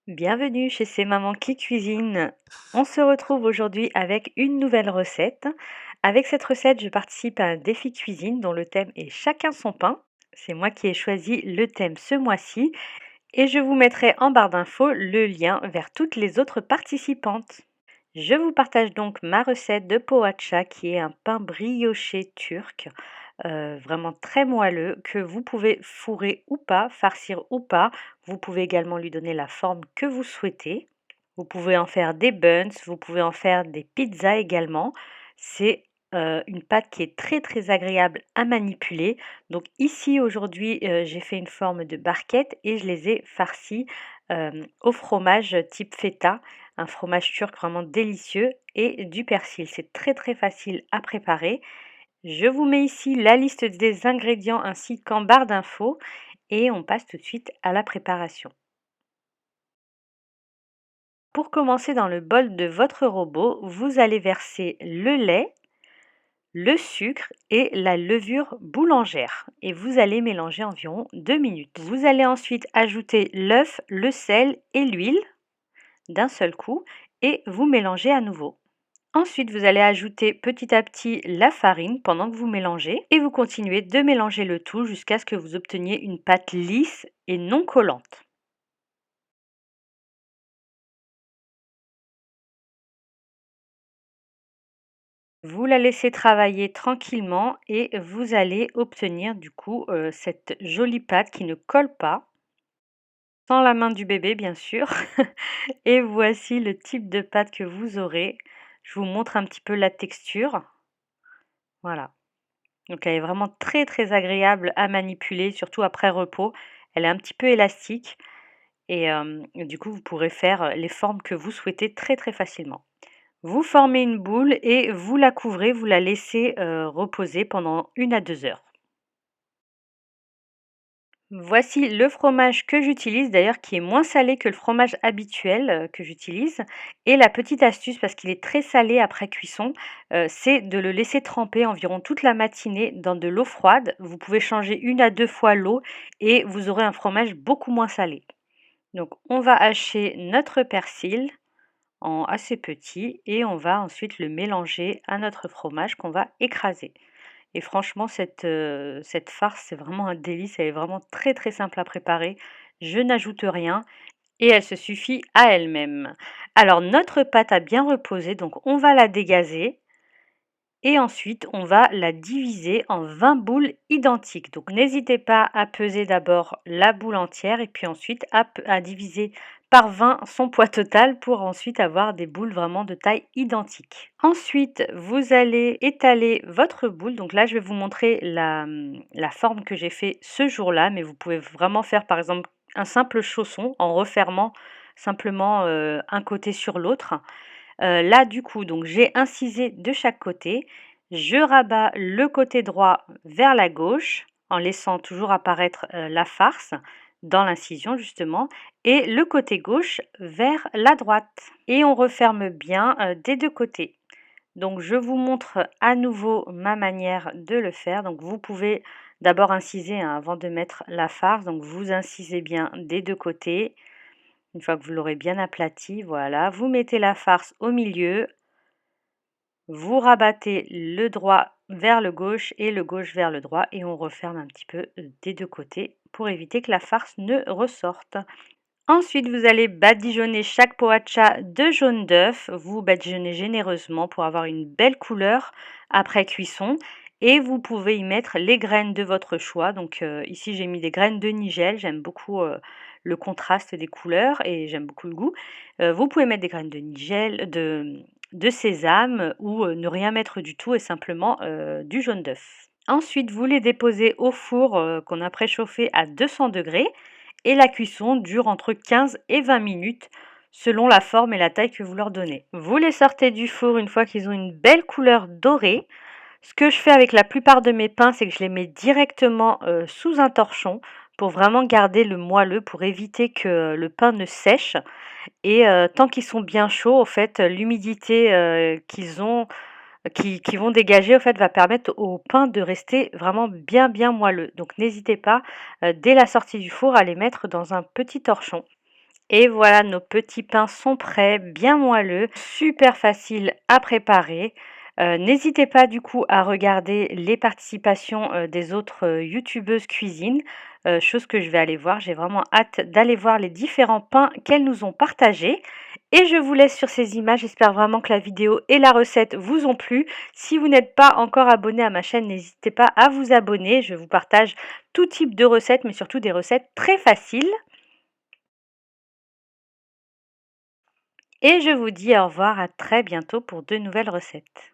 Bienvenue chez C'est Maman qui cuisine. On se retrouve aujourd'hui avec une nouvelle recette. Avec cette recette, je participe à un défi cuisine dont le thème est Chacun son pain. C'est moi qui ai choisi le thème ce mois-ci et je vous mettrai en barre d'infos le lien vers toutes les autres participantes. Je vous partage donc ma recette de poacha qui est un pain brioché turc, vraiment très moelleux que vous pouvez fourrer ou pas, farcir ou pas. Vous pouvez également lui donner la forme que vous souhaitez. Vous pouvez en faire des buns, vous pouvez en faire des pizzas également. C'est une pâte qui est très très agréable à manipuler. Donc ici aujourd'hui, j'ai fait une forme de barquette et je les ai farcies au fromage type feta, un fromage turc vraiment délicieux et du persil. C'est très très facile à préparer. Je vous mets ici la liste des ingrédients ainsi qu'en barre d'infos et on passe tout de suite à la préparation. Pour commencer, dans le bol de votre robot, vous allez verser le lait, le sucre et la levure boulangère et vous allez mélanger environ 2 minutes. Vous allez ensuite ajouter l'œuf, le sel et l'huile d'un seul coup et vous mélangez à nouveau. Ensuite, vous allez ajouter petit à petit la farine pendant que vous mélangez et vous continuez de mélanger le tout jusqu'à ce que vous obteniez une pâte lisse et non collante. Vous la laissez travailler tranquillement et vous allez obtenir du coup cette jolie pâte qui ne colle pas, sans la main du bébé bien sûr. Et voici le type de pâte que vous aurez. Je vous montre un petit peu la texture. Voilà. Donc elle est vraiment très très agréable à manipuler, surtout après repos. Elle est un petit peu élastique et du coup vous pourrez faire les formes que vous souhaitez très très facilement. Vous formez une boule et vous la couvrez, vous la laissez reposer pendant 1 à 2 heures. Voici le fromage que j'utilise d'ailleurs qui est moins salé que le fromage habituel que j'utilise. Et la petite astuce, parce qu'il est très salé après cuisson, c'est de le laisser tremper environ toute la matinée dans de l'eau froide. Vous pouvez changer 1 à 2 fois l'eau et vous aurez un fromage beaucoup moins salé. Donc on va hacher notre persil en assez petit et on va ensuite le mélanger à notre fromage qu'on va écraser. Et franchement, cette farce, c'est vraiment un délice. Elle est vraiment très très simple à préparer. Je n'ajoute rien et elle se suffit à elle-même. Alors notre pâte a bien reposé, donc on va la dégazer et ensuite on va la diviser en 20 boules identiques. Donc n'hésitez pas à peser d'abord la boule entière et puis ensuite à diviser par 20 son poids total pour ensuite avoir des boules vraiment de taille identique. Ensuite, vous allez étaler votre boule. Donc là, je vais vous montrer la forme que j'ai fait ce jour-là, mais vous pouvez vraiment faire par exemple un simple chausson en refermant simplement un côté sur l'autre. Là, du coup, donc j'ai incisé de chaque côté. Je rabats le côté droit vers la gauche en laissant toujours apparaître la farce dans l'incision justement et le côté gauche vers la droite. Et on referme bien des deux côtés. Donc je vous montre à nouveau ma manière de le faire. Donc vous pouvez d'abord inciser avant de mettre la farce. Donc vous incisez bien des deux côtés. Une fois que vous l'aurez bien aplati, voilà, vous mettez la farce au milieu, vous rabattez le droit vers le gauche et le gauche vers le droit et on referme un petit peu des deux côtés pour éviter que la farce ne ressorte. Ensuite, vous allez badigeonner chaque poacha de jaune d'œuf. Vous badigeonnez généreusement pour avoir une belle couleur après cuisson. Et vous pouvez y mettre les graines de votre choix. Donc ici, j'ai mis des graines de nigel. J'aime beaucoup le contraste des couleurs et j'aime beaucoup le goût. Vous pouvez mettre des graines de nigel, de sésame ou ne rien mettre du tout et simplement du jaune d'œuf. Ensuite, vous les déposez au four qu'on a préchauffé à 200 degrés et la cuisson dure entre 15 et 20 minutes selon la forme et la taille que vous leur donnez. Vous les sortez du four une fois qu'ils ont une belle couleur dorée. Ce que je fais avec la plupart de mes pains, c'est que je les mets directement sous un torchon pour vraiment garder le moelleux, pour éviter que le pain ne sèche. Et tant qu'ils sont bien chauds, au fait, l'humidité qu'ils ont, qui vont dégager, au fait, va permettre au pain de rester vraiment bien bien moelleux. Donc n'hésitez pas, dès la sortie du four, à les mettre dans un petit torchon. Et voilà, nos petits pains sont prêts, bien moelleux, super faciles à préparer. N'hésitez pas du coup à regarder les participations, des autres, youtubeuses cuisine, chose que je vais aller voir. J'ai vraiment hâte d'aller voir les différents pains qu'elles nous ont partagés et je vous laisse sur ces images. J'espère vraiment que la vidéo et la recette vous ont plu. Si vous n'êtes pas encore abonné à ma chaîne, n'hésitez pas à vous abonner. Je vous partage tout type de recettes, mais surtout des recettes très faciles. Et je vous dis au revoir, à très bientôt pour de nouvelles recettes.